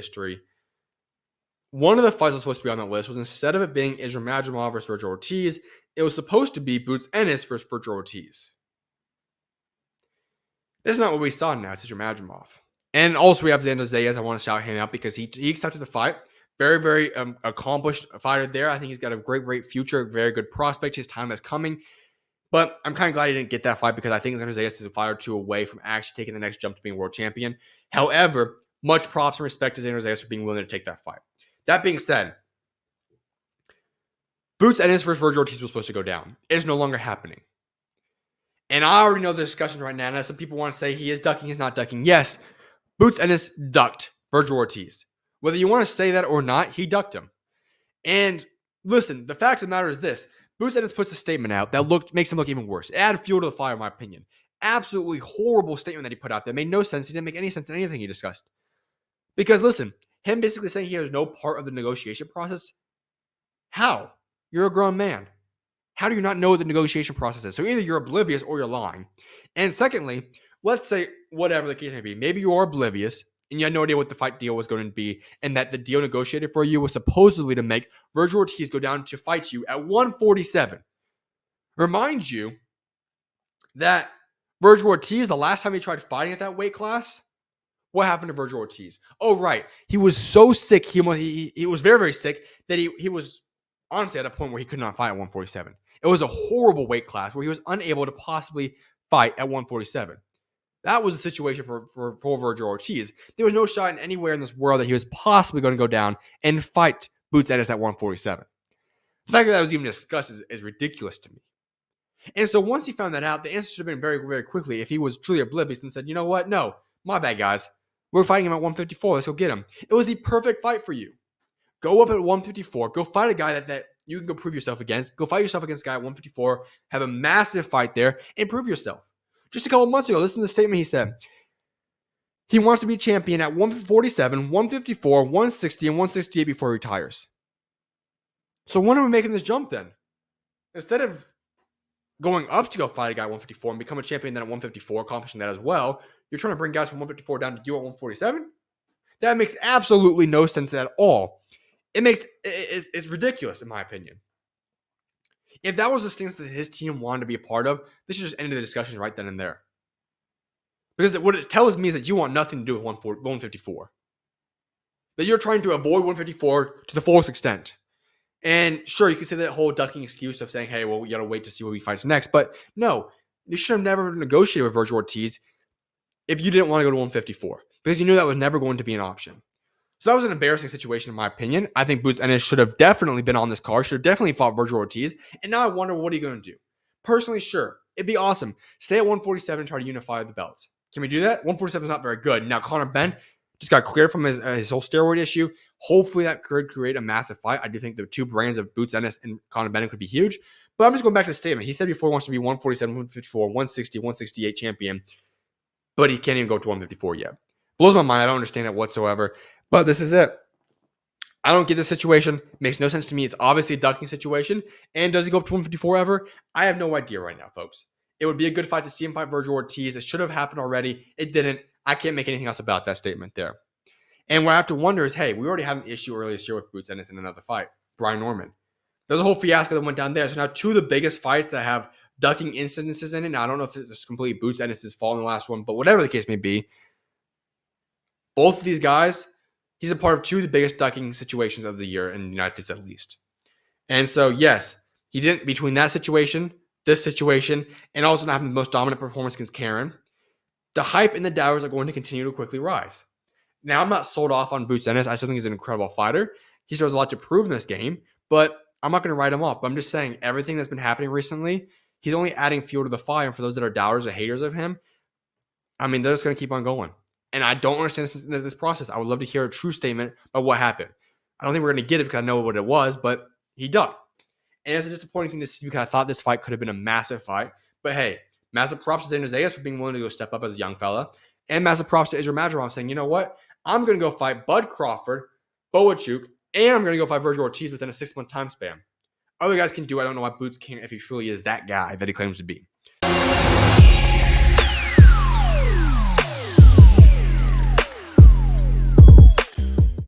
history. One of the fights that was supposed to be on that list was, instead of it being Islam Madrimov versus Vergil Ortiz, it was supposed to be Boots Ennis versus Vergil Ortiz. This is not what we saw now. It's Islam Madrimov. And also we have Xander Zayas. I want to shout him out because he accepted the fight. Very, very accomplished fighter there. I think he's got a great future, very good prospect. His time is coming. But I'm kind of glad he didn't get that fight because I think Xander Zayas is a fight or two away from actually taking the next jump to being world champion. However, much props and respect to Xander Zayas for being willing to take that fight. That being said, Boots Ennis versus Vergil Ortiz was supposed to go down. It is no longer happening. And I already know the discussion right now. And some people want to say he is ducking, he's not ducking. Yes, Boots Ennis ducked Vergil Ortiz. Whether you want to say that or not, he ducked him. And listen, the fact of the matter is this. Boots Ennis puts a statement out that makes him look even worse. It added fuel to the fire, in my opinion. Absolutely horrible statement that he put out there. It made no sense. He didn't make any sense in anything he discussed. Because listen, him basically saying he has no part of the negotiation process. How? You're a grown man. How do you not know what the negotiation process is? So either you're oblivious or you're lying. And secondly, let's say whatever the case may be, maybe you are oblivious and you had no idea what the fight deal was going to be, and that the deal negotiated for you was supposedly to make Vergil Ortiz go down to fight you at 147. Remind you that Vergil Ortiz, the last time he tried fighting at that weight class, what happened to Vergil Ortiz? Oh, right. He was so sick. He was very, very sick that he was honestly at a point where he could not fight at 147. It was a horrible weight class where he was unable to possibly fight at 147. That was the situation for Vergil Ortiz. There was no shot anywhere in this world that he was possibly going to go down and fight Boots Ennis at 147. The fact that that was even discussed is ridiculous to me. And so once he found that out, the answer should have been very, very quickly if he was truly oblivious and said, you know what? No, my bad, guys. We're fighting him at 154. Let's go get him. It was the perfect fight for you. Go up at 154. Go fight a guy that you can go prove yourself against. Go fight yourself against a guy at 154. Have a massive fight there and prove yourself. Just a couple months ago, listen to the statement he said. He wants to be champion at 147, 154, 160, and 168 before he retires. So when are we making this jump then? Instead of going up to go fight a guy at 154 and become a champion then at 154, accomplishing that as well, you're trying to bring guys from 154 down to you at 147? That makes absolutely no sense at all. It's ridiculous in my opinion. If that was the stance that his team wanted to be a part of, this should just end the discussion right then and there. Because what it tells me is that you want nothing to do with 154. That you're trying to avoid 154 to the fullest extent. And sure, you can say that whole ducking excuse of saying, hey, well, we got to wait to see what he fights next. But no, you should have never negotiated with Vergil Ortiz if you didn't want to go to 154. Because you knew that was never going to be an option. So that was an embarrassing situation in my opinion. I think Boots Ennis should have definitely been on this card. Should have definitely fought Vergil Ortiz. And now I wonder, what are you going to do? Personally, sure. It'd be awesome. Stay at 147 and try to unify the belts. Can we do that? 147 is not very good. Now, Conor Benn just got cleared from his whole steroid issue. Hopefully that could create a massive fight. I do think the two brands of Boots Ennis and Conor Benn could be huge. But I'm just going back to the statement. He said before he wants to be 147, 154, 160, 168 champion. But he can't even go to 154 yet. Blows my mind. I don't understand it whatsoever. But this is it. I don't get this situation. Makes no sense to me. It's obviously a ducking situation. And does he go up to 154 ever? I have no idea right now, folks. It would be a good fight to see him fight Vergil Ortiz. It should have happened already. It didn't. I can't make anything else about that statement there. And what I have to wonder is, hey, we already had an issue earlier this year with Boots Ennis in another fight. Brian Norman. There's a whole fiasco that went down there. So now two of the biggest fights that have ducking incidences in it. Now, I don't know if it's completely Boots Ennis' fault in the last one, but whatever the case may be, both of these guys, he's a part of two of the biggest ducking situations of the year in the United States at least. And so, yes, he didn't, between that situation, this situation, and also not having the most dominant performance against Karen, the hype and the doubters are going to continue to quickly rise. Now, I'm not sold off on Boots Ennis. I still think he's an incredible fighter. He still has a lot to prove in this game, but I'm not going to write him off. But I'm just saying everything that's been happening recently, he's only adding fuel to the fire. And for those that are doubters or haters of him, I mean, they're just going to keep on going. And I don't understand this process. I would love to hear a true statement about what happened. I don't think we're going to get it because I know what it was, but he ducked. And it's a disappointing thing to see because I thought this fight could have been a massive fight. But hey, massive props to Xander Zayas for being willing to go step up as a young fella. And massive props to Islam Madrimov saying, you know what? I'm going to go fight Bud Crawford, Boachuk, and I'm going to go fight Vergil Ortiz within a 6-month time span. Other guys can do it. I don't know why Boots can't if he truly is that guy that he claims to be.